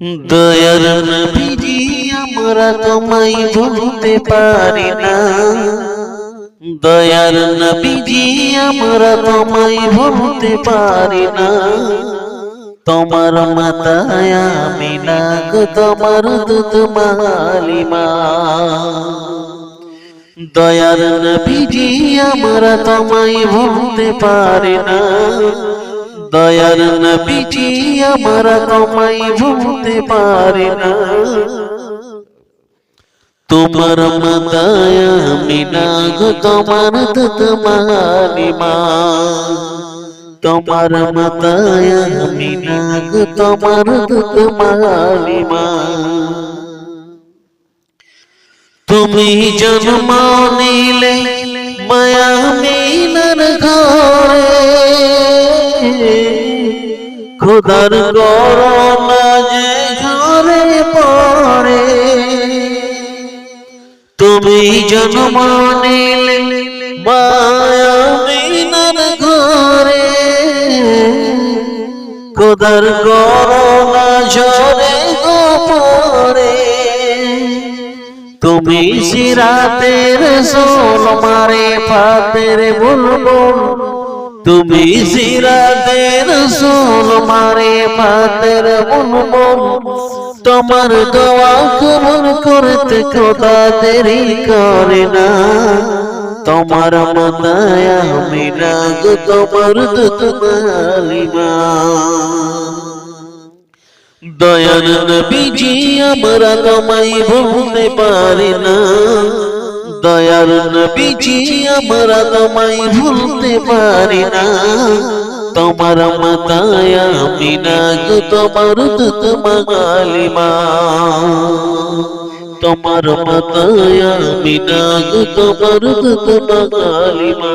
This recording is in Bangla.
দয়ার নবীজি আমরা তোমায় ভুলতে পারি না। দয়ার নবীজি আমরা তোমায় ভুলতে পারি না। তোমার মাতায় আমিনা গো তোমার দুধ মালিমা। দয়ার নবীজি আমরা তোমায় ভুলতে পারি না। দয়ার নবীজি আমরা তোমায় ভুলতে পারি না। তোমার মাতায় আমিনা গো তোমার দুধ মালিমা। তোমার মাতায় আমিনা গো তোমার দুধ মালিমা। তুমি জন্ম নিলে মায়া আমিনার ঘরে, খোদার করোনা যে ঘরে পড়ে। তুমি জন্ম নিলে মায়া আমিনার ঘরে, খোদার করোনা ঝরে গো পড়ে। তুমি সিরাতের সোল মারে ফাতের বুলবুল। তুমি সিরাতের সোল মারে ফাতের বুলবুল। তোমার দোয়া কবুল করতে খোদা দেরি করে না। তোমার মাতায় আমিনা গো তোমার দুধ মালিমা। দয়ার নবীজি আমরা তোমায় ভুলতে পারি না। দয়ার নবীজি আমরা তোমায় ভুলতে পারি না। তোমার মাতায় আমিনা গো তোমার দুধ মালিমা। তোমার মাতায় আমিনা গো তোমার দুধ মালিমা।